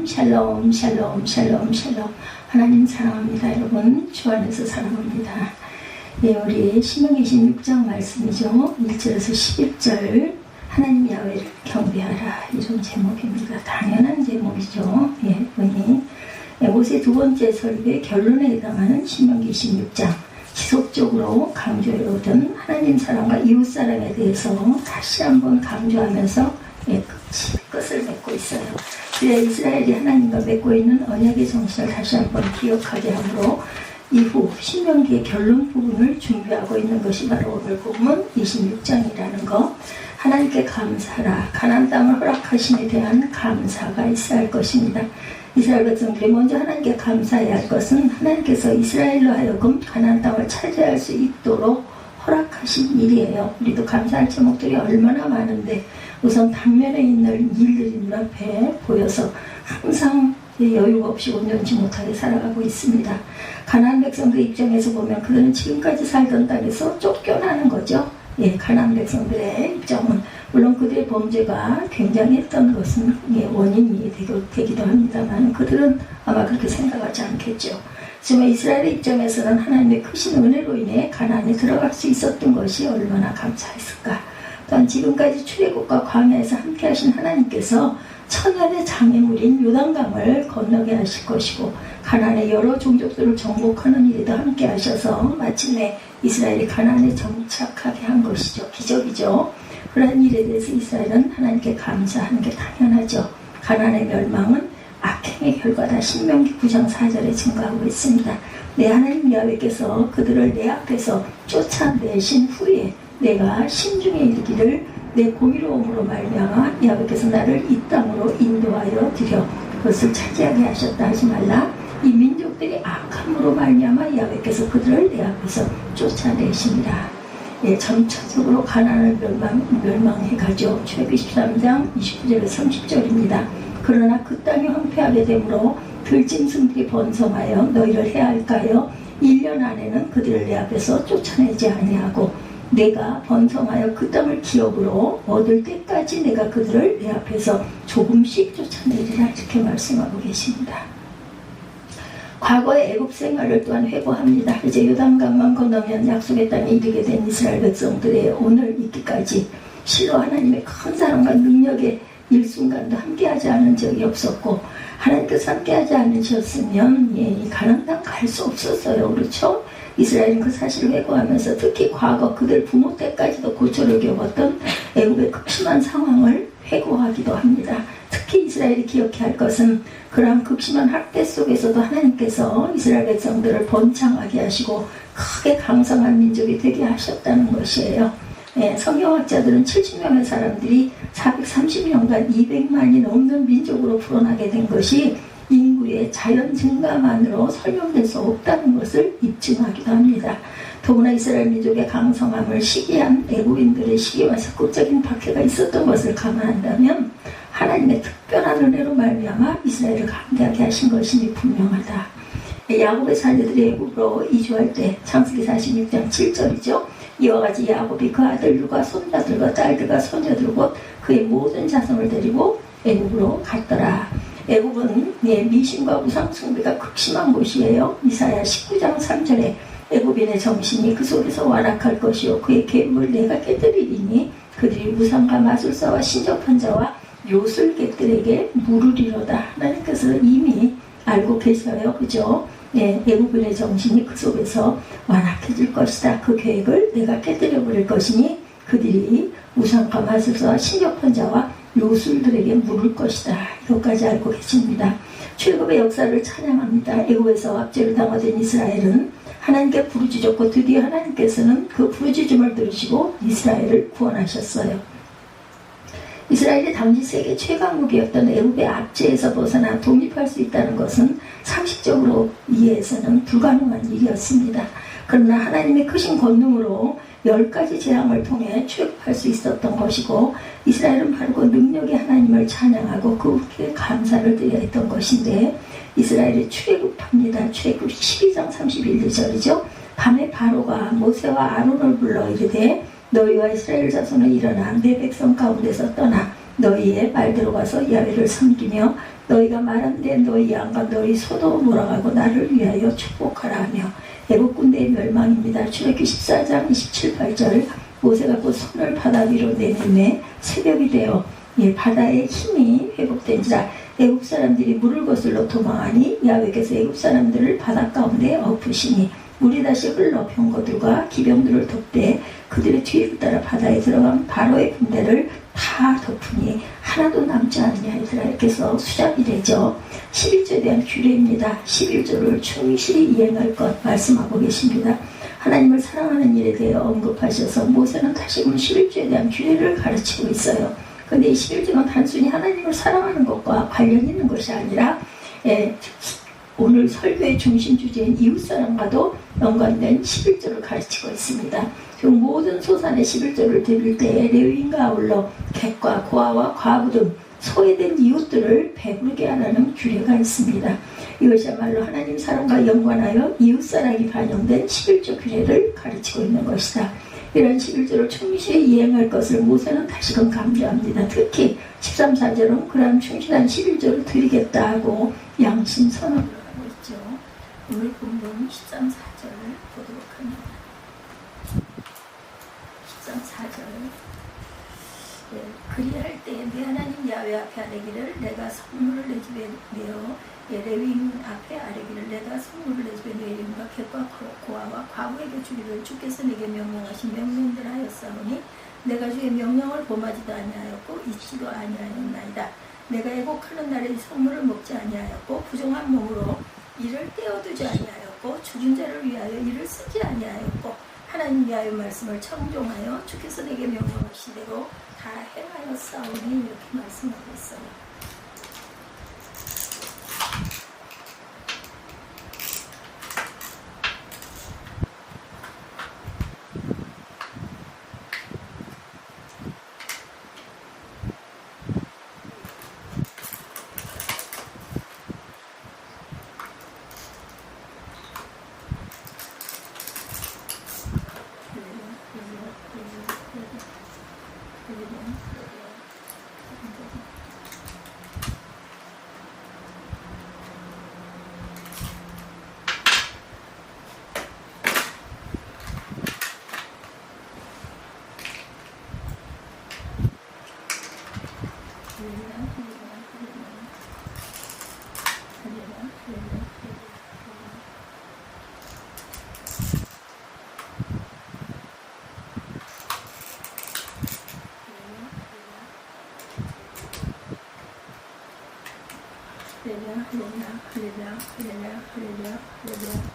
샬롬 샬롬 샬롬 샬롬. 하나님 사랑합니다. 여러분 주 안에서 사랑합니다. 네, 우리 신명기 26장 말씀이죠. 1절에서 11절 하나님 야훼를 경배하라, 이런 제목입니다. 당연한 제목이죠. 예, 보니 모세 두 번째 설교의 결론에 해당하는 신명기 26장, 지속적으로 강조해오던 하나님 사랑과 이웃 사랑에 대해서 다시 한번 강조하면서 끝을 맺고 있어요. 그래야 이스라엘이 하나님과 맺고 있는 언약의 정신을 다시 한번 기억하게 하므로 이후 신명기의 결론 부분을 준비하고 있는 것이 바로 오늘 본문 26장이라는 것. 하나님께 감사하라. 가나안 땅을 허락하심에 대한 감사가 있어야 할 것입니다. 이스라엘 백성들이 먼저 하나님께 감사해야 할 것은 하나님께서 이스라엘로 하여금 가나안 땅을 차지할 수 있도록 허락하신 일이에요. 우리도 감사할 제목들이 얼마나 많은데 우선 당면에 있는 일들이 눈앞에 보여서 항상 여유가 없이 온전치 못하게 살아가고 있습니다. 가나안 백성들 입장에서 보면 그들은 지금까지 살던 땅에서 쫓겨나는 거죠. 예, 가나안 백성들의 입장은 물론 그들의 범죄가 굉장했던 것은 원인이 되기도 합니다만 그들은 아마 그렇게 생각하지 않겠죠. 지금 이스라엘의 입장에서는 하나님의 크신 은혜로 인해 가나안에 들어갈 수 있었던 것이 얼마나 감사했을까. 또한 지금까지 출애굽과 광야에서 함께 하신 하나님께서 천년의 장애물인 요단강을 건너게 하실 것이고 가나안의 여러 종족들을 정복하는 일에도 함께 하셔서 마침내 이스라엘이 가나안에 정착하게 한 것이죠. 기적이죠. 그러한 일에 대해서 이스라엘은 하나님께 감사하는 게 당연하죠. 가나안의 멸망은 악행의 결과다. 신명기 9장 4절에 증거하고 있습니다. 내 하나님 야훼께서 그들을 내 앞에서 쫓아내신 후에 내가 심중에 이르기를 내 공의로움으로 말미암아 야훼께서 나를 이 땅으로 인도하여 드려 그것을 차지하게 하셨다 하지 말라. 이 민족들이 악함으로 말미암아 야훼께서 그들을 내 앞에서 쫓아내시니라. 예, 전체적으로 가나안을 멸망해 가죠. 출애굽 23장 29절에서 30절입니다. 그러나 그 땅이 황폐하게 되므로 들짐승들이 번성하여 너희를 해야 할까요? 1년 안에는 그들을 내 앞에서 쫓아내지 아니하고 내가 번성하여 그 땅을 기업으로 얻을 때까지 내가 그들을 내 앞에서 조금씩 쫓아내리라, 이렇게 말씀하고 계십니다. 과거의 애굽 생활을 또한 회고합니다. 이제 요단강만 건너면 약속의 땅에 이르게 된 이스라엘 백성들의 오늘 있기까지 실로 하나님의 큰 사랑과 능력의 일순간도 함께하지 않은 적이 없었고 하나님께서 함께하지 않으셨으면 이 가나안 땅 갈 수 없었어요. 그렇죠? 이스라엘은 그 사실을 회고하면서 특히 과거 그들 부모 때까지도 고초를 겪었던 애굽의 극심한 상황을 회고하기도 합니다. 특히 이스라엘이 기억해야 할 것은 그러한 극심한 학대 속에서도 하나님께서 이스라엘 백성들을 번창하게 하시고 크게 강성한 민족이 되게 하셨다는 것이에요. 예, 성경학자들은 70명의 사람들이 430년간 200만이 넘는 민족으로 풀어나게 된 것이 인구의 자연 증가만으로 설명될 수 없다는 것을 입증하기도 합니다. 더구나 이스라엘 민족의 강성함을 시기한 애국인들의 시기와 적극적인 박해가 있었던 것을 감안한다면 하나님의 특별한 은혜로 말미암아 이스라엘을 강대하게 하신 것임이 분명하다. 야곱의 자녀들이 애국으로 이주할 때 창세기 46장 7절이죠. 이와 같이 야곱이 그 아들들과 손자들과 딸들과 소녀들 곧 그의 모든 자손을 데리고 애국으로 갔더라. 애국은 미신과 우상 숭배가 극심한 곳이에요. 이사야 19장 3절에 애국인의 정신이 그 속에서 완악할 것이요 그의 계획을 내가 깨뜨리리니 그들이 우상과 마술사와 신접한 자와 요술객들에게 물으리로다. 하나님께서 이미 알고 계셔요. 그죠? 애국인의 정신이 그 속에서 완악해질 것이다. 그 계획을 내가 깨뜨려버릴 것이니 그들이 우상과 마술사와 신접한 자와 요술들에게 물을 것이다. 이것까지 알고 계십니다. 출애굽의 역사를 찬양합니다. 애굽에서 압제를 당하던 이스라엘은 하나님께 부르짖었고 드디어 하나님께서는 그 부르짖음을 들으시고 이스라엘을 구원하셨어요. 이스라엘이 당시 세계 최강국이었던 애굽의 압제에서 벗어나 독립할 수 있다는 것은 상식적으로 이해해서는 불가능한 일이었습니다. 그러나 하나님의 크신 권능으로 10가지 재앙을 통해 출애굽할 수 있었던 것이고 이스라엘은 바로 그 능력의 하나님을 찬양하고 그분께 감사를 드려야 했던 것인데 이스라엘이 출애굽합니다. 출애굽 12장 31절이죠. 밤에 바로가 모세와 아론을 불러 이르되 너희와 이스라엘 자손은 일어나 내 백성 가운데서 떠나 너희의 말대로 가서 야훼를 섬기며 너희가 말한데 너희 양과 너희 소도 몰아가고 나를 위하여 축복하라 하며 애국 군대의 멸망입니다. 출애굽기 14장 27, 8절 모세가 곧 손을 바다 위로 내밀매 새벽이 되어 바다의 힘이 회복된지라 애국 사람들이 물을 거슬러 도망하니 야훼께서 애국 사람들을 바다 가운데 엎으시니 물이 다시 흘러 병거들과 기병들을 덮되 그들의 뒤를 따라 바다에 들어간 바로의 군대를 다 덮으니 하나도 남지 않느냐 하더라. 이렇게 해서 수작이 되죠. 11조에 대한 규례입니다. 11조를 충실히 이행할 것 말씀하고 계십니다. 하나님을 사랑하는 일에 대해 언급하셔서 모세는 다시금 11조에 대한 규례를 가르치고 있어요. 근데 이 11조는 단순히 하나님을 사랑하는 것과 관련 있는 것이 아니라 오늘 설교의 중심 주제인 이웃사랑과도 연관된 11조를 가르치고 있습니다. 지금 모든 소산의 11조를 드릴 때 레위인과 아울러 객과 고아와 과부 등 소외된 이웃들을 배부르게 하라는 규례가 있습니다. 이것이야말로 하나님 사랑과 연관하여 이웃사랑이 반영된 11조 규례를 가르치고 있는 것이다. 이런 11조를 충실히 이행할 것을 모세는 다시금 강조합니다. 특히 13, 4절은 그럼 충실한 11조를 드리겠다 하고 양심 선언을 하고 있죠. 오늘 본문 13, 4절을 보도록 합니다. 13, 4절 그리할 때에 내 하나님 야훼 앞에 아뢰기를 내가 선물을 내 집에 내어 레위인 앞에 아뢰기를 내가 선물을 내 집에 레위인과 객과 고아와 과부에게 주기를 주께서 내게 명령하신 명령들 하였사오니 내가 주의 명령을 범하지도 아니하였고 잊지도 아니하였나이다. 내가 애곡하는 날에 선물을 먹지 아니하였고 부정한 몸으로 이를 떼어두지 아니하였고 죽은 자를 위하여 이를 쓰지 아니하였고 하나님 위하여 말씀을 청종하여 주께서 내게 명령하신 대로 다 행하였사오니 이렇게 말씀하고 있어요. 할렐루야, 할렐루야, 할렐루야, 할렐루야.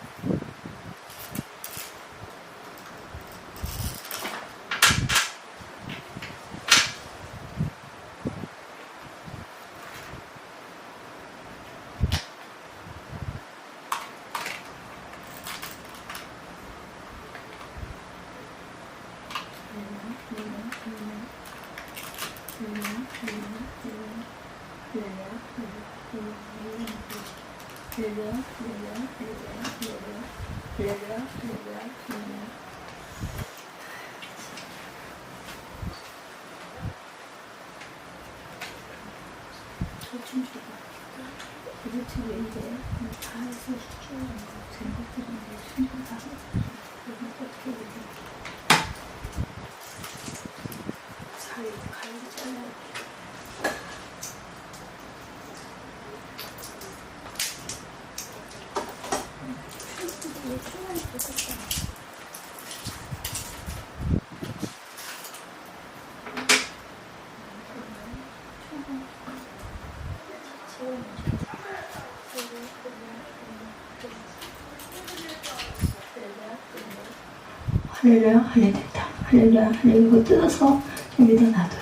이거 뜯어서 여기다 놔둬요.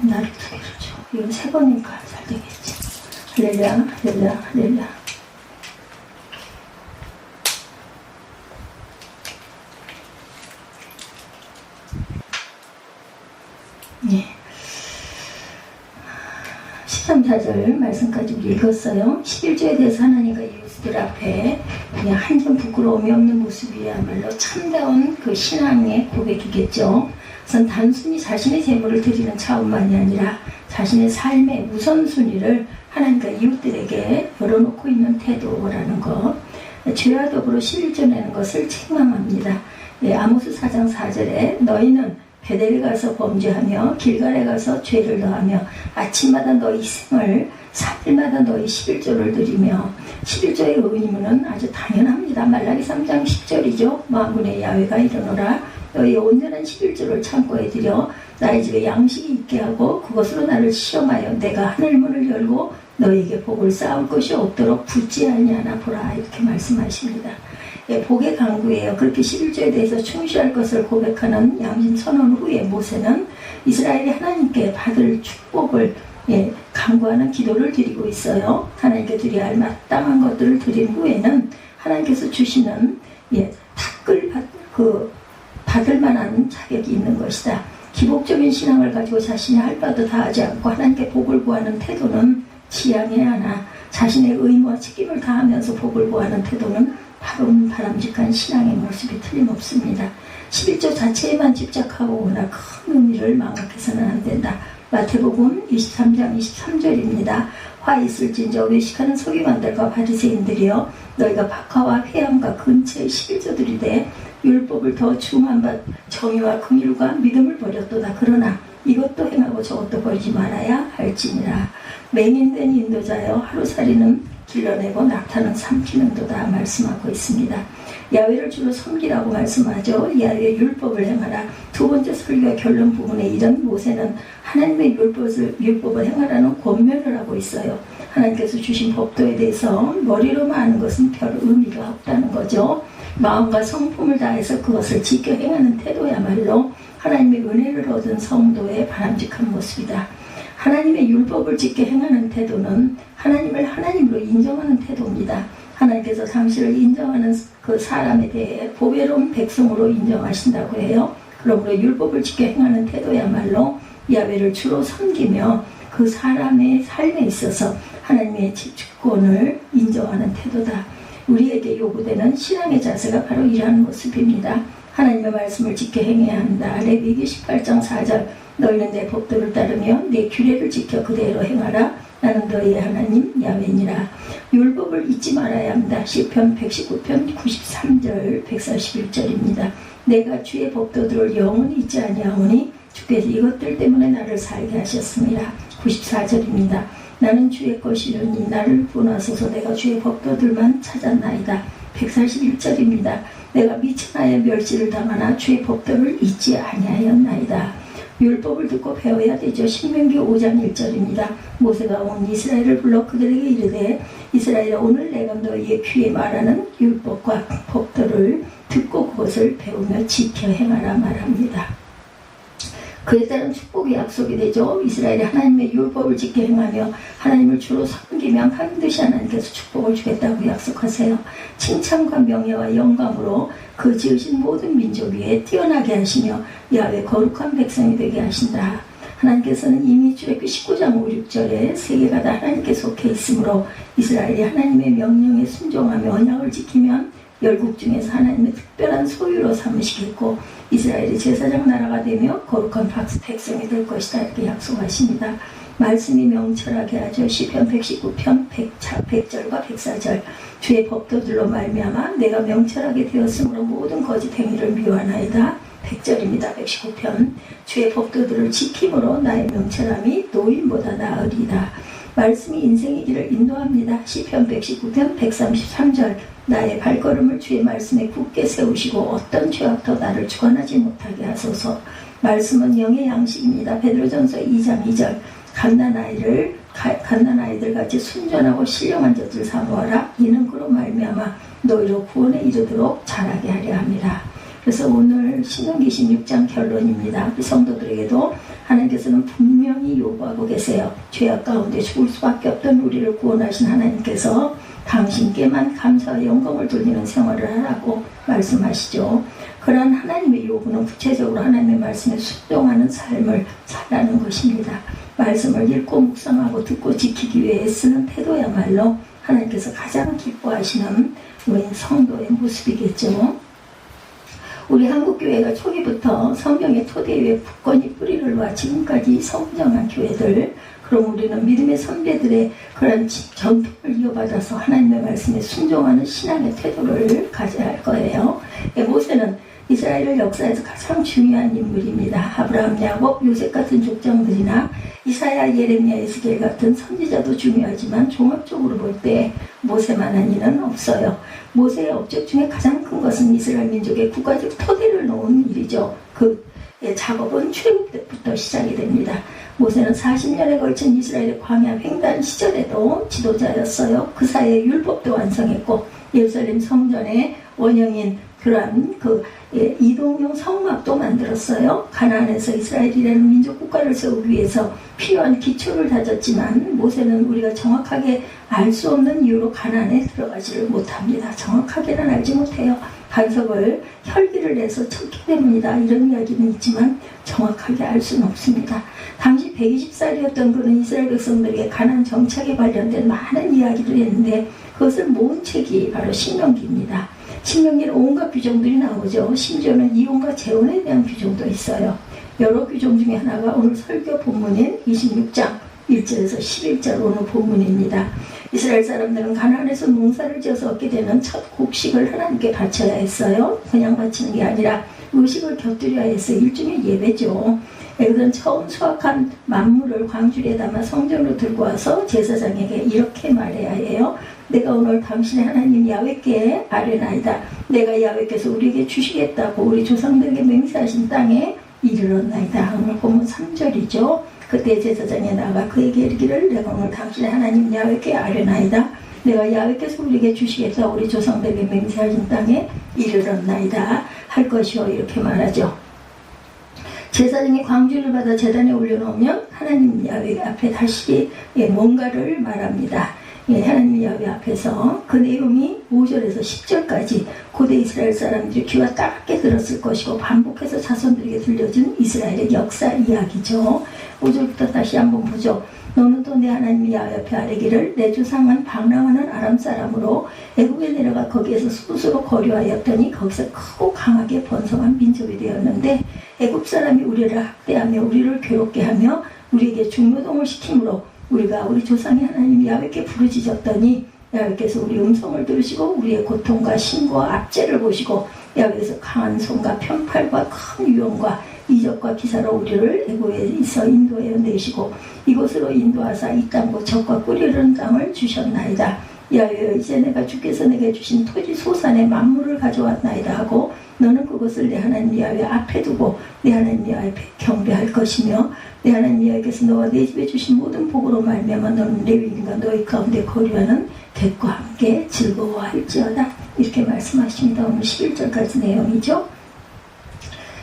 나를 두 개를 줘. 이건 세 번이니까 잘 되겠지. 할렐루야, 할렐루야, 할렐루야. 네. 13, 4절 말씀까지 읽었어요. 11조에 대해서 하나님과 이웃들 앞에 그냥 한점 부끄러움이 없는 모습이야말로 참다운 그 신앙의 고백이겠죠. 우선 단순히 자신의 재물을 드리는 차원만이 아니라 자신의 삶의 우선순위를 하나님과 이웃들에게 열어놓고 있는 태도라는 것. 죄와 더불어 실리져 내는 것을 책망합니다. 아모스 4장 4절에 너희는 베델에 가서 범죄하며 길갈에 가서 죄를 더하며 아침마다 너희 생을 3일마다 너희 11조를 드리며 11조의 의무는 아주 당연합니다. 말라기 3장 10절이죠. 만군의 야훼가 이르노라 너희 온전한 11조를 창고에 들여 나의 집에 양식이 있게 하고 그것으로 나를 시험하여 내가 하늘문을 열고 너희에게 복을 쌓을 것이 없도록 붙지 아니하나 보라 이렇게 말씀하십니다. 복의 강구예요. 그렇게 11조에 대해서 충실할 것을 고백하는 양심 선언 후에 모세는 이스라엘이 하나님께 받을 축복을 강구하는 기도를 드리고 있어요. 하나님께 드려야 할 마땅한 것들을 드린 후에는 하나님께서 주시는 받을 만한 자격이 있는 것이다. 기복적인 신앙을 가지고 자신이 할 바도 다 하지 않고 하나님께 복을 구하는 태도는 지양해야 하나 자신의 의무와 책임을 다하면서 복을 구하는 태도는 바람직한 신앙의 모습이 틀림없습니다. 11조 자체에만 집착하거나 큰 의미를 망각해서는 안 된다. 마태복음 23장 23절입니다. 화 있을진저 외식하는 서기관들과 바리새인들이여 너희가 박하와 회함과 근처의 11조들이되 율법을 더 중한 바 정의와 긍휼과 믿음을 버렸도다. 그러나 이것도 행하고 저것도 버리지 말아야 할지니라. 맹인된 인도자여 하루살이는 길러내고 낙타는 삼키는도다 말씀하고 있습니다. 야훼를 주로 섬기라고 말씀하죠. 야훼의 율법을 행하라. 두 번째 설교의 결론 부분에 이런 모세는 하나님의 율법을 행하라는 권면을 하고 있어요. 하나님께서 주신 법도에 대해서 머리로만 아는 것은 별 의미가 없다는 거죠. 마음과 성품을 다해서 그것을 지켜 행하는 태도야말로 하나님의 은혜를 얻은 성도의 바람직한 모습이다. 하나님의 율법을 지켜 행하는 태도는 하나님을 하나님으로 인정하는 태도입니다. 하나님께서 당신을 인정하는 그 사람에 대해 보배로운 백성으로 인정하신다고 해요. 그러므로 율법을 지켜 행하는 태도야말로 야훼를 주로 섬기며 그 사람의 삶에 있어서 하나님의 주권을 인정하는 태도다. 우리에게 요구되는 신앙의 자세가 바로 이러한 모습입니다. 하나님의 말씀을 지켜 행해야 한다. 레위기 18장 4절 너희는 내 법도를 따르며 내 규례를 지켜 그대로 행하라. 나는 너희의 하나님 야훼니라. 율법을 잊지 말아야 한다. 시편 119편 93절 141절입니다. 내가 주의 법도들을 영원히 잊지 아니하오니 주께서 이것들 때문에 나를 살게 하셨습니다. 94절입니다. 나는 주의 것이려니 나를 구원하소서. 내가 주의 법도들만 찾았나이다. 141절입니다. 내가 미천하여 멸시를 당하나 주의 법도를 잊지 아니하였나이다. 율법을 듣고 배워야 되죠. 신명기 5장 1절입니다. 모세가 온 이스라엘을 불러 그들에게 이르되 이스라엘아 오늘 내가 너희의 귀에 말하는 율법과 법도를 듣고 그것을 배우며 지켜 행하라 말합니다. 그에 따른 축복의 약속이 되죠. 이스라엘이 하나님의 율법을 지켜 행하며 하나님을 주로 섬기면 반드시 하나님께서 축복을 주겠다고 약속하세요. 칭찬과 명예와 영광으로 그 지으신 모든 민족 위에 뛰어나게 하시며 야훼 거룩한 백성이 되게 하신다. 하나님께서는 이미 출애굽기 19장 5, 6절에 세계가 다 하나님께 속해 있으므로 이스라엘이 하나님의 명령에 순종하며 언약을 지키면 열국 중에서 하나님의 특별한 소유로 삼으시겠고 이스라엘이 제사장 나라가 되며 거룩한 백성이 될 것이다 이렇게 약속하십니다. 말씀이 명철하게 하죠. 시편 119편 100절과 104절 주의 법도들로 말미암아 내가 명철하게 되었으므로 모든 거짓 행위를 미워하나이다. 100절입니다. 119편 주의 법도들을 지킴으로 나의 명철함이 노인보다 나으리다. 말씀이 인생의 길을 인도합니다. 시편 119편 133절 나의 발걸음을 주의 말씀에 굳게 세우시고 어떤 죄악도 나를 주관하지 못하게 하소서. 말씀은 영의 양식입니다. 베드로전서 2장 2절 갓난아이들 같이 순전하고 신령한 자들 사모하라. 이는 그로 말미암아 너희로 구원에 이르도록 자라게 하려 함이라. 그래서 오늘 신명기 16장 결론입니다. 그 성도들에게도 하나님께서는 분명히 요구하고 계세요. 죄악 가운데 죽을 수밖에 없던 우리를 구원하신 하나님께서 당신께만 감사와 영광을 돌리는 생활을 하라고 말씀하시죠. 그러한 하나님의 요구는 구체적으로 하나님의 말씀에 순종하는 삶을 살라는 것입니다. 말씀을 읽고 묵상하고 듣고 지키기 위해 애쓰는 태도야말로 하나님께서 가장 기뻐하시는 우리 성도의 모습이겠죠. 우리 한국교회가 초기부터 성경의 토대 위에 굳건히 뿌리를 놓아 지금까지 성장한 교회들, 그럼 우리는 믿음의 선배들의 그런 전통을 이어받아서 하나님의 말씀에 순종하는 신앙의 태도를 가져야 할 거예요. 모세는 이스라엘 역사에서 가장 중요한 인물입니다. 아브라함, 야곱, 요셉 같은 족장들이나 이사야, 예레미야, 에스겔 같은 선지자도 중요하지만 종합적으로 볼 때 모세만한 이는 없어요. 모세의 업적 중에 가장 큰 것은 이스라엘 민족의 국가적 토대를 놓은 일이죠. 그 작업은 출애굽 때부터 시작이 됩니다. 모세는 40년에 걸친 이스라엘의 광야 횡단 시절에도 지도자였어요. 그 사이에 율법도 완성했고 예루살렘 성전의 원형인 그러한 이동용 성막도 만들었어요. 가나안에서 이스라엘이라는 민족 국가를 세우기 위해서 필요한 기초를 다졌지만 모세는 우리가 정확하게 알 수 없는 이유로 가나안에 들어가지를 못합니다. 정확하게는 알지 못해요. 반석을 혈기를 내서 쳤기 때문이다. 이런 이야기는 있지만 정확하게 알 수는 없습니다. 당시 120살이었던 그는 이스라엘 백성들에게 가나안 정착에 관련된 많은 이야기를 했는데 그것을 모은 책이 바로 신명기입니다. 신명기는 온갖 규정들이 나오죠. 심지어는 이혼과 재혼에 대한 규정도 있어요. 여러 규정 중에 하나가 오늘 설교 본문인 26장 1절에서 11절 오늘 본문입니다. 이스라엘 사람들은 가나안에서 농사를 지어서 얻게 되는 첫 곡식을 하나님께 바쳐야 했어요. 그냥 바치는 게 아니라 의식을 곁들여야 해서 일종의 예배죠. 그들은 처음 수확한 만물을 광주리에 담아 성전으로 들고 와서 제사장에게 이렇게 말해야 해요. 내가 오늘 당신의 하나님 야훼께 아뢰나이다. 내가 야훼께서 우리에게 주시겠다고 우리 조상들에게 맹세하신 땅에 이르렀나이다. 오늘 본문 3절이죠. 그때 제사장이 나가 그에게 이르기를 내가 오늘 당신의 하나님 야훼께 아뢰나이다. 내가 야훼께서 우리에게 주시겠다 우리 조상들에게 맹세하신 땅에 이르렀나이다 할 것이요 이렇게 말하죠. 제사장이 광주를 받아 제단에 올려놓으면 하나님 야훼 앞에 다시 뭔가를 말합니다. 하나님 야훼 앞에서 그 내용이 5절에서 10절까지 고대 이스라엘 사람들이 귀가 따갑게 들었을 것이고 반복해서 자손들에게 들려준 이스라엘의 역사 이야기죠. 5절부터 다시 한번 보죠. 너는 또 내 하나님 야훼 앞에 아뢰기를 내 조상은 방랑하는 아람 사람으로 애국에 내려가 거기에서 스스로 거류하였더니 거기서 크고 강하게 번성한 민족이 되었는데 애국 사람이 우리를 학대하며 우리를 괴롭게 하며 우리에게 중노동을 시키므로 우리가 우리 조상의 하나님 야훼께 부르짖었더니 야훼께서 우리 음성을 들으시고 우리의 고통과 신고와 압제를 보시고 야훼께서 강한 손과 편팔과 큰 위험과 이적과 기사로 우리를 애굽에서 인도하여 내시고 이곳으로 인도하사 이 땅과 적과 꿀이르는 땅을 주셨나이다. 야훼여 이제 내가 주께서 내게 주신 토지 소산의 만물을 가져왔나이다 하고 너는 그것을 내 하나님 야훼 앞에 두고 내 하나님 야훼 앞에 경배할 것이며 내 하나님 야훼께서 너와 내 집에 주신 모든 복으로 말미암아 너는 레위인과 너희 가운데 거류하는 객과 함께 즐거워할지어다. 이렇게 말씀하십니다. 오늘 11절까지 내용이죠.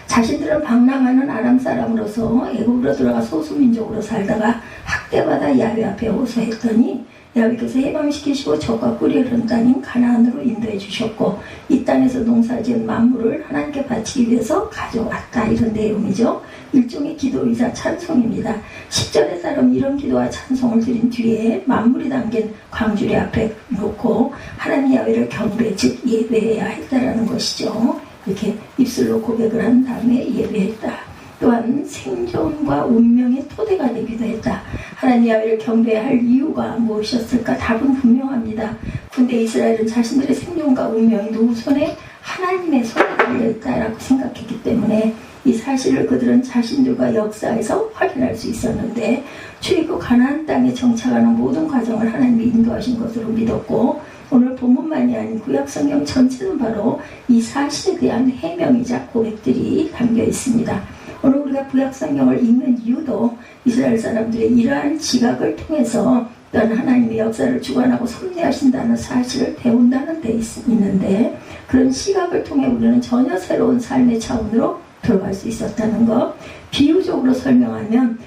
자신들은 방랑하는 아람 사람으로서 애국으로 들어가 소수민족으로 살다가 학대받아 야훼 앞에 호소했더니 야훼께서 해방시키시고 적과 꿀이 흐르는 땅인 가나안으로 인도해 주셨고 이 땅에서 농사지은 만물을 하나님께 바치기 위해서 가져왔다. 이런 내용이죠. 일종의 기도이자 찬송입니다. 10절에 따르면 이런 기도와 찬송을 드린 뒤에 만물이 담긴 광주리 앞에 놓고 하나님 야훼를 경배 즉 예배해야 했다라는 것이죠. 이렇게 입술로 고백을 한 다음에 예배했다. 또한 생존과 운명의 토대가 되기도 했다. 하나님 야훼를 경배할 이유가 무엇이었을까? 답은 분명합니다. 근데 이스라엘은 자신들의 생존과 운명이 누구 손에? 하나님의 손에 달려있다라고 생각했기 때문에 이 사실을 그들은 자신들과 역사에서 확인할 수 있었는데 출애굽 가나안 땅에 정착하는 모든 과정을 하나님이 인도하신 것으로 믿었고 오늘 본문만이 아닌 구약성경 전체는 바로 이 사실에 대한 해명이자 고백들이 담겨 있습니다. 오늘 우리가 구약성경을 읽는 이유도 이스라엘 사람들의 이러한 지각을 통해서 또한 하나님의 역사를 주관하고 섭리하신다는 사실을 배운다는 데 있는데 그런 시각을 통해 우리는 전혀 새로운 삶의 차원으로 들어갈 수 있었다는 것. 비유적으로 설명하면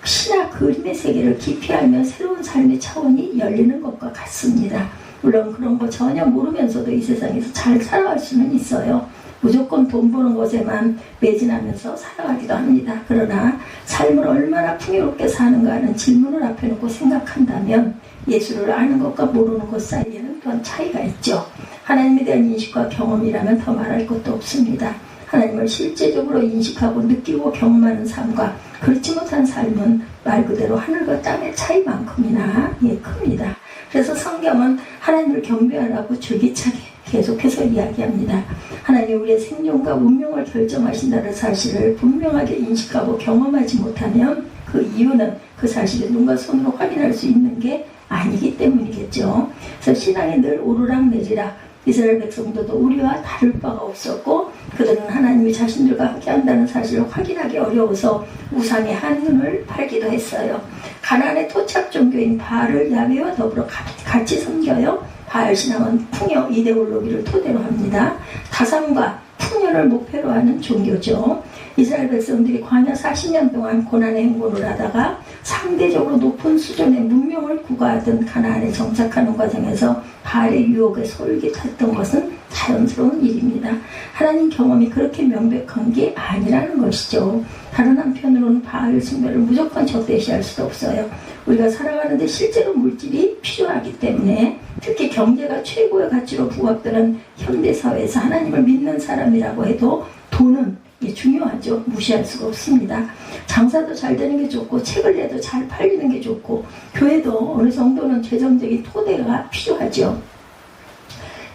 시나 그림의 세계를 깊이 알면 새로운 삶의 차원이 열리는 것과 같습니다. 물론 그런 거 전혀 모르면서도 이 세상에서 잘 살아갈 수는 있어요. 무조건 돈 버는 것에만 매진하면서 살아가기도 합니다. 그러나 삶을 얼마나 풍요롭게 사는가 하는 질문을 앞에 놓고 생각한다면 예수를 아는 것과 모르는 것 사이에는 또한 차이가 있죠. 하나님에 대한 인식과 경험이라면 더 말할 것도 없습니다. 하나님을 실제적으로 인식하고 느끼고 경험하는 삶과 그렇지 못한 삶은 말 그대로 하늘과 땅의 차이만큼이나 큽니다. 그래서 성경은 하나님을 경배하라고 줄기차게 계속해서 이야기합니다. 하나님 우리의 생존과 운명을 결정하신다는 사실을 분명하게 인식하고 경험하지 못하면 그 이유는 그 사실을 눈과 손으로 확인할 수 있는 게 아니기 때문이겠죠. 그래서 신앙이 늘 오르락내리락, 이스라엘 백성들도 우리와 다를 바가 없었고 그들은 하나님이 자신들과 함께한다는 사실을 확인하기 어려워서 우상의 한눈을 팔기도 했어요. 가나안의 토착 종교인 바알을 야훼와 더불어 같이 섬겨요. 바알 신앙은 풍요 이데올로기를 토대로 합니다. 다산과 풍요를 목표로 하는 종교죠. 이스라엘 백성들이 광야 40년 동안 고난의 행군을 하다가 상대적으로 높은 수준의 문명을 구가하던 가나안에 정착하는 과정에서 바알의 유혹에 솔깃했던 것은 자연스러운 일입니다. 하나님 경험이 그렇게 명백한 게 아니라는 것이죠. 다른 한편으로는 바알 숭배를 무조건 적대시할 수도 없어요. 우리가 살아가는데 실제로 물질이 필요하기 때문에 특히 경제가 최고의 가치로 부각되는 현대사회에서 하나님을 믿는 사람이라고 해도 돈은 중요하죠. 무시할 수가 없습니다. 장사도 잘 되는 게 좋고 책을 내도 잘 팔리는 게 좋고 교회도 어느 정도는 재정적인 토대가 필요하죠.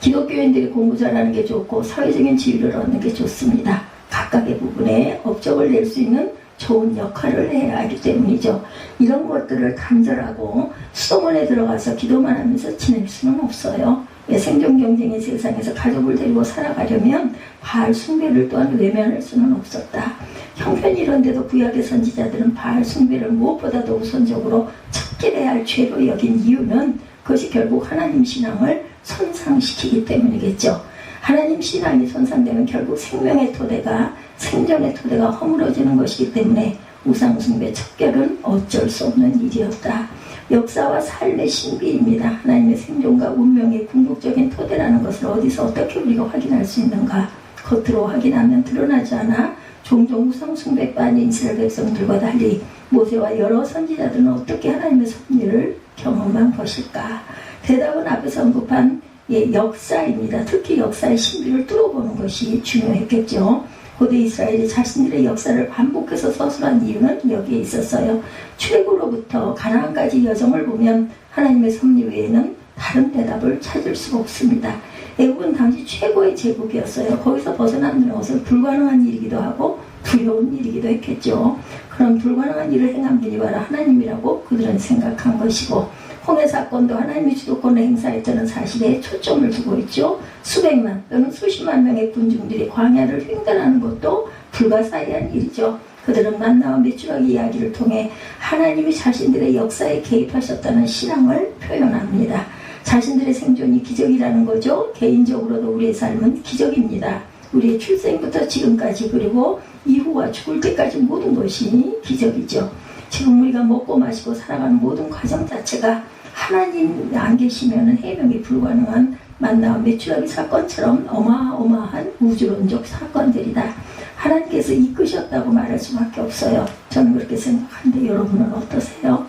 기독교인들이 공부 잘하는 게 좋고 사회적인 지위를 얻는 게 좋습니다. 각각의 부분에 업적을 낼 수 있는 좋은 역할을 해야 하기 때문이죠. 이런 것들을 간절하고 수도원에 들어가서 기도만 하면서 지낼 수는 없어요. 생존 경쟁의 세상에서 가족을 데리고 살아가려면 바알 숭배를 또한 외면할 수는 없었다. 형편이런데도 구약의 선지자들은 바알 숭배를 무엇보다도 우선적으로 척결해야 할 죄로 여긴 이유는 그것이 결국 하나님 신앙을 손상시키기 때문이겠죠. 하나님 신앙이 손상되면 결국 생명의 토대가 생존의 토대가 허물어지는 것이기 때문에 우상숭배 척결은 어쩔 수 없는 일이었다. 역사와 삶의 신비입니다. 하나님의 생존과 운명의 궁극적인 토대라는 것을 어디서 어떻게 우리가 확인할 수 있는가? 겉으로 확인하면 드러나지 않아 종종 우상숭배에 빠진 이스라엘 백성들과 달리 모세와 여러 선지자들은 어떻게 하나님의 섭리를 경험한 것일까? 대답은 앞에서 언급한 역사입니다. 특히 역사의 신비를 뚫어보는 것이 중요했겠죠. 고대 이스라엘이 자신들의 역사를 반복해서 서술한 이유는 여기에 있었어요. 출애굽으로부터 가나안까지 여정을 보면 하나님의 섭리 외에는 다른 대답을 찾을 수가 없습니다. 애굽은 당시 최고의 제국이었어요. 거기서 벗어나는 것은 불가능한 일이기도 하고 두려운 일이기도 했겠죠. 그런 불가능한 일을 행한 분이 바로 하나님이라고 그들은 생각한 것이고 홍해 사건도 하나님이 주도권을 행사했다는 사실에 초점을 두고 있죠. 수백만 또는 수십만 명의 군중들이 광야를 횡단하는 것도 불가사의한 일이죠. 그들은 만나와 메추라기 이야기를 통해 하나님이 자신들의 역사에 개입하셨다는 신앙을 표현합니다. 자신들의 생존이 기적이라는 거죠. 개인적으로도 우리의 삶은 기적입니다. 우리의 출생부터 지금까지 그리고 이후와 죽을 때까지 모든 것이 기적이죠. 지금 우리가 먹고 마시고 살아가는 모든 과정 자체가 하나님 안 계시면 해명이 불가능한 만나와 메추라기 사건처럼 어마어마한 우주론적 사건들이다. 하나님께서 이끄셨다고 말할 수밖에 없어요. 저는 그렇게 생각하는데 여러분은 어떠세요?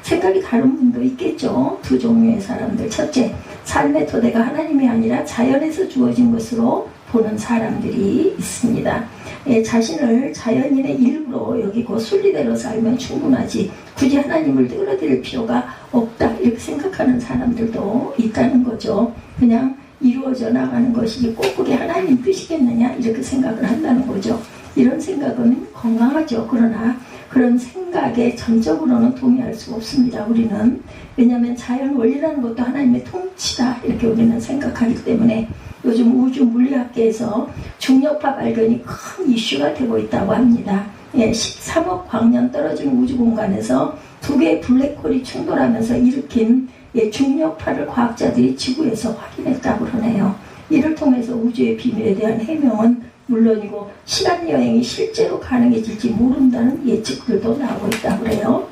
생각이 다른 분도 있겠죠. 두 종류의 사람들. 첫째, 삶의 토대가 하나님이 아니라 자연에서 주어진 것으로 보는 사람들이 있습니다. 자신을 자연인의 일부로 여기고 순리대로 살면 충분하지 굳이 하나님을 끌어들일 필요가 없다 이렇게 생각하는 사람들도 있다는 거죠. 그냥 이루어져 나가는 것이 꼭 그게 하나님 뜻이겠느냐 이렇게 생각을 한다는 거죠. 이런 생각은 건강하죠. 그러나 그런 생각에 전적으로는 동의할 수가 없습니다. 우리는. 왜냐하면 자연 원리라는 것도 하나님의 통치다 이렇게 우리는 생각하기 때문에 요즘 우주 물리학계에서 중력파 발견이 큰 이슈가 되고 있다고 합니다. 13억 광년 떨어진 우주 공간에서 두 개의 블랙홀이 충돌하면서 일으킨 중력파를 과학자들이 지구에서 확인했다고 그러네요. 이를 통해서 우주의 비밀에 대한 해명은 물론이고 시간 여행이 실제로 가능해질지 모른다는 예측들도 나오고 있다고 그래요.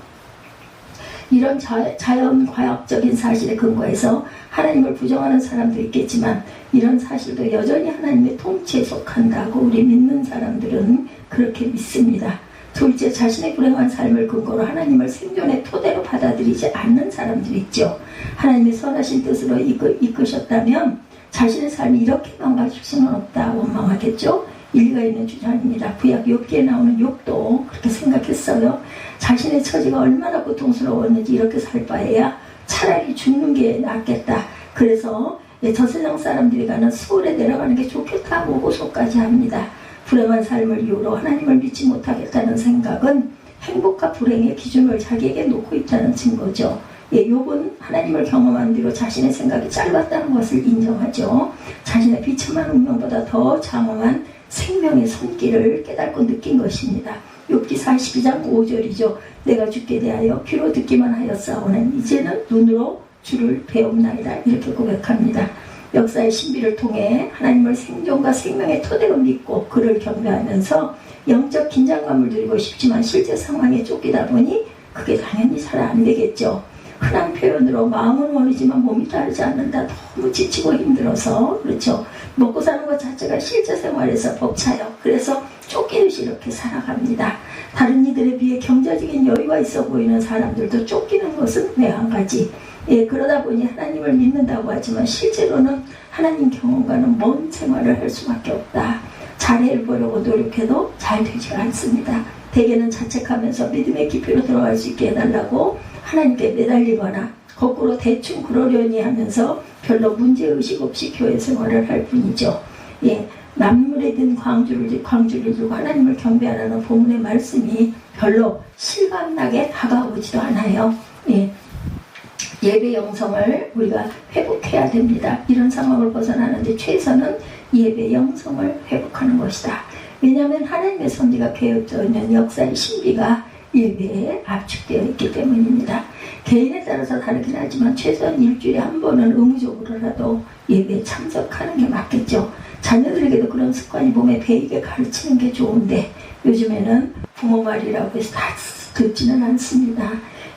이런 자연과학적인 사실에 근거해서 하나님을 부정하는 사람도 있겠지만 이런 사실도 여전히 하나님의 통치에 속한다고 우리 믿는 사람들은 그렇게 믿습니다. 둘째, 자신의 불행한 삶을 근거로 하나님을 생존의 토대로 받아들이지 않는 사람들이 있죠. 하나님의 선하신 뜻으로 이끄셨다면 자신의 삶이 이렇게 망가질 수는 없다 원망하겠죠. 일리가 있는 주장입니다. 구약 욥기에 나오는 욥도 그렇게 생각했어요. 자신의 처지가 얼마나 고통스러웠는지 이렇게 살 바에야 차라리 죽는 게 낫겠다. 그래서 저 세상 사람들이 가는 수월에 내려가는 게 좋겠다고 호소까지 합니다. 불행한 삶을 이유로 하나님을 믿지 못하겠다는 생각은 행복과 불행의 기준을 자기에게 놓고 있다는 증거죠. 욥은 하나님을 경험한 뒤로 자신의 생각이 짧았다는 것을 인정하죠. 자신의 비참한 운명보다 더 장엄한 생명의 손길을 깨닫고 느낀 것입니다. 욥기 42장 5절이죠. 내가 주께 대하여 귀로 듣기만 하였사오는 이제는 눈으로 주를 배움나이다. 이렇게 고백합니다. 역사의 신비를 통해 하나님을 생존과 생명의 토대로 믿고 그를 경배하면서 영적 긴장감을 누리고 싶지만 실제 상황에 쫓기다 보니 그게 당연히 잘 안 되겠죠. 흔한 표현으로 마음은 원이지만 몸이 따르지 않는다. 너무 지치고 힘들어서 그렇죠. 먹고 사는 것 자체가 실제 생활에서 벅차요. 그래서 쫓기듯이 이렇게 살아갑니다. 다른 이들에 비해 경제적인 여유가 있어 보이는 사람들도 쫓기는 것은 왜 한 가지. 그러다 보니 하나님을 믿는다고 하지만 실제로는 하나님 경험과는 먼 생활을 할 수밖에 없다. 잘해보려고 노력해도 잘 되지가 않습니다. 대개는 자책하면서 믿음의 깊이로 들어갈 수 있게 해달라고 하나님께 매달리거나 거꾸로 대충 그러려니 하면서 별로 문제의식 없이 교회 생활을 할 뿐이죠. 만물에 든 광주를 두고 하나님을 경배하라는 본문의 말씀이 별로 실감나게 다가오지도 않아요. 예배 영성을 우리가 회복해야 됩니다. 이런 상황을 벗어나는데 최선은 예배 영성을 회복하는 것이다. 왜냐하면 하나님의 섭리가 개혁되어 있는 역사의 신비가 예배에 압축되어 있기 때문입니다. 개인에 따라서 다르긴 하지만 최소한 일주일에 한 번은 의무적으로라도 예배에 참석하는 게 맞겠죠. 자녀들에게도 그런 습관이 몸에 배이게 가르치는 게 좋은데 요즘에는 부모 말이라고 해서 다 듣지는 않습니다.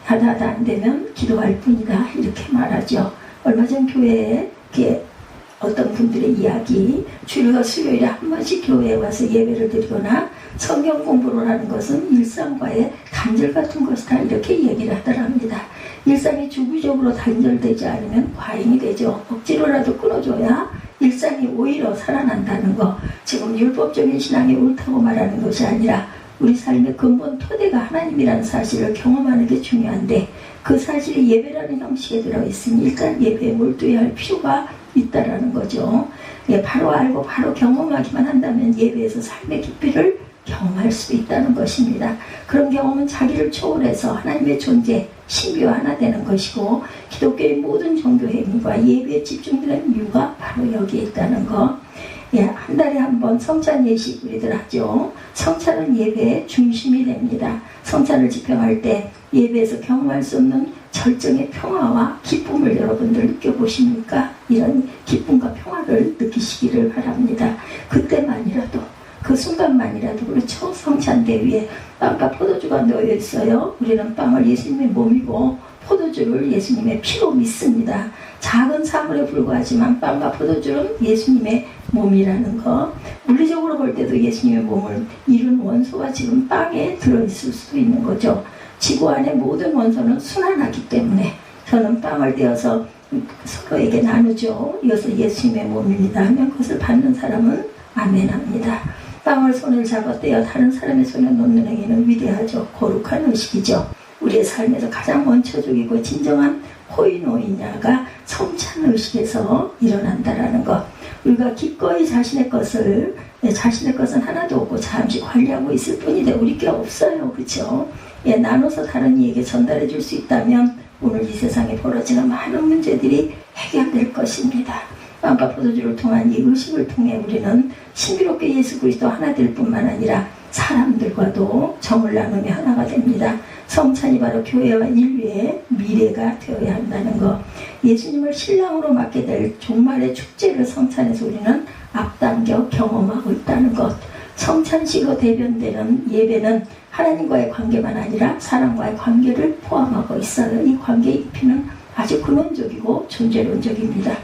하다 안 되면 기도할 뿐이다 이렇게 말하죠. 얼마 전 교회에 어떤 분들의 이야기, 주일과 수요일에 한 번씩 교회에 와서 예배를 드리거나 성경 공부를 하는 것은 일상과의 단절 같은 것이다 이렇게 얘기를 하더랍니다. 일상이 주기적으로 단절되지 않으면 과잉이 되죠. 억지로라도 끊어줘야 일상이 오히려 살아난다는 거. 지금 율법적인 신앙이 옳다고 말하는 것이 아니라 우리 삶의 근본 토대가 하나님이라는 사실을 경험하는 게 중요한데 그 사실이 예배라는 형식에 들어있으니 일단 예배에 몰두해야 할 필요가 있다라는 거죠. 바로 알고 바로 경험하기만 한다면 예배에서 삶의 깊이를 경험할 수 있다는 것입니다. 그런 경험은 자기를 초월해서 하나님의 존재, 신비와 하나 되는 것이고 기독교의 모든 종교 행위와 예배에 집중되는 이유가 바로 여기에 있다는 것. 한 달에 한 번 성찬 예식 우리들 하죠. 성찬은 예배의 중심이 됩니다. 성찬을 집행할 때 예배에서 경험할 수 없는 절정의 평화와 기쁨을 여러분들 느껴보십니까? 이런 기쁨과 평화를 느끼시기를 바랍니다. 그때만이라도 그 순간만이라도 그렇죠. 성찬대 위에 빵과 포도주가 놓여 있어요. 우리는 빵을 예수님의 몸이고 포도주를 예수님의 피로 믿습니다. 작은 사물에 불과하지만 빵과 포도주는 예수님의 몸이라는 거. 물리적으로 볼 때도 예수님의 몸을 이룬 원소가 지금 빵에 들어있을 수도 있는 거죠. 지구 안의 모든 원소는 순환하기 때문에 저는 빵을 떼어서 서로에게 나누죠. 이것은 예수님의 몸입니다 하면 그것을 받는 사람은 아멘합니다. 빵을 손을 잡아 떼어 다른 사람의 손에 놓는 행위는 위대하죠. 거룩한 의식이죠. 우리의 삶에서 가장 원초적이고 진정한 코이노이냐가 성찬 의식에서 일어난다라는 것. 우리가 기꺼이 자신의 것은 하나도 없고 잠시 관리하고 있을 뿐인데 우리 게 없어요. 그렇죠? 나눠서 다른 이에게 전달해 줄 수 있다면 오늘 이 세상에 벌어지는 많은 문제들이 해결될 것입니다. 빵과 포도주를 통한 이 의식을 통해 우리는 신비롭게 예수 그리스도 하나 될 뿐만 아니라 사람들과도 정을 나누며 하나가 됩니다. 성찬이 바로 교회와 인류의 미래가 되어야 한다는 것. 예수님을 신랑으로 맡게 될 종말의 축제를 성찬에서 우리는 앞당겨 경험하고 있다는 것. 성찬식으로 대변되는 예배는 하나님과의 관계만 아니라 사람과의 관계를 포함하고 있어요. 이 관계의 깊이는 아주 근원적이고 존재론적입니다.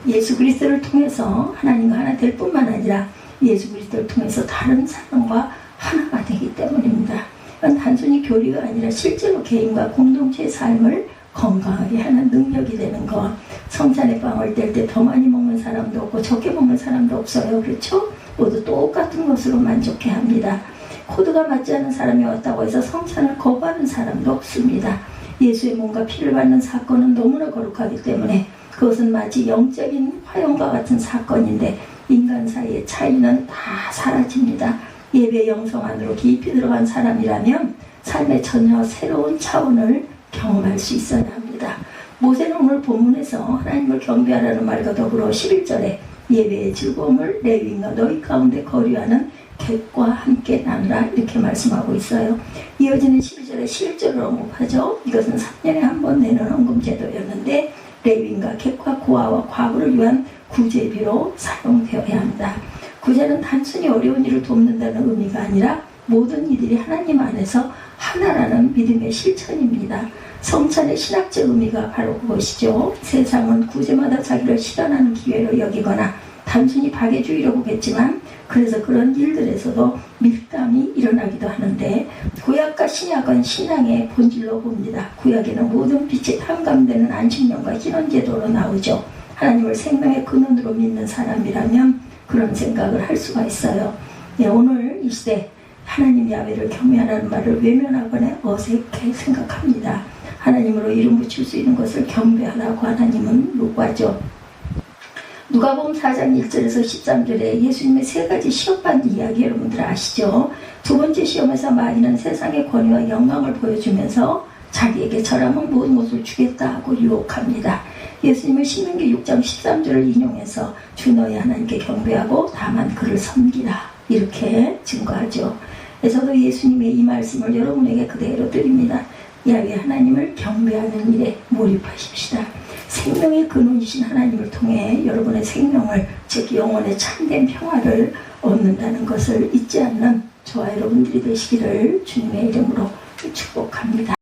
예수 그리스도를 통해서 하나님과 하나 될 뿐만 아니라 예수 그리스도를 통해서 다른 사람과 하나가 되기 때문입니다. 이건 단순히 교리가 아니라 실제로 개인과 공동체의 삶을 건강하게 하는 능력이 되는 것. 성찬의 빵을 뗄 때 더 많이 먹는 사람도 없고 적게 먹는 사람도 없어요. 그렇죠? 모두 똑같은 것으로 만족해합니다. 코드가 맞지 않는 사람이 왔다고 해서 성찬을 거부하는 사람도 없습니다. 예수의 몸과 피를 받는 사건은 너무나 거룩하기 때문에 그것은 마치 영적인 화형과 같은 사건인데 인간 사이의 차이는 다 사라집니다. 예배 영성 안으로 깊이 들어간 사람이라면 삶의 전혀 새로운 차원을 경험할 수 있어야 합니다. 모세는 오늘 본문에서 하나님을 경배하라는 말과 더불어 11절에 예배의 즐거움을 레위인과 너희 가운데 거류하는 객과 함께 나누라 이렇게 말씀하고 있어요. 이어지는 12절에 실제로 언급하죠. 이것은 3년에 한 번 내는 헌금제도였는데 레위인과 객과 고아와 과부를 위한 구제비로 사용되어야 합니다. 구제는 단순히 어려운 일을 돕는다는 의미가 아니라 모든 이들이 하나님 안에서 하나라는 믿음의 실천입니다. 성찬의 신학적 의미가 바로 그것이죠. 세상은 구제마다 자기를 실현하는 기회로 여기거나 단순히 박애주의로 보겠지만 그래서 그런 일들에서도 밀감이 일어나기도 하는데 구약과 신약은 신앙의 본질로 봅니다. 구약에는 모든 빛이 탕감되는 안식년과 희년제도로 나오죠. 하나님을 생명의 근원으로 믿는 사람이라면 그런 생각을 할 수가 있어요. 네, 오늘 이 시대 하나님 야훼를 경외하라는 말을 외면하거나 어색해 생각합니다. 하나님으로 이름 붙일 수 있는 것을 경배하라고 하나님은 요구하죠. 누가복음 4장 1절에서 13절에 예수님의 세 가지 시험받는 이야기 여러분들 아시죠? 두 번째 시험에서 마귀는 세상의 권위와 영광을 보여주면서 자기에게 절하면 모든 것을 주겠다고 유혹합니다. 예수님은 신명기 6장 13절을 인용해서 주 너희 하나님께 경배하고 다만 그를 섬기라 이렇게 증거하죠. 저도 예수님의 이 말씀을 여러분에게 그대로 드립니다. 야훼 하나님을 경배하는 일에 몰입하십시다. 생명의 근원이신 하나님을 통해 여러분의 생명을 즉 영혼의 참된 평화를 얻는다는 것을 잊지 않는 저와 여러분들이 되시기를 주님의 이름으로 축복합니다.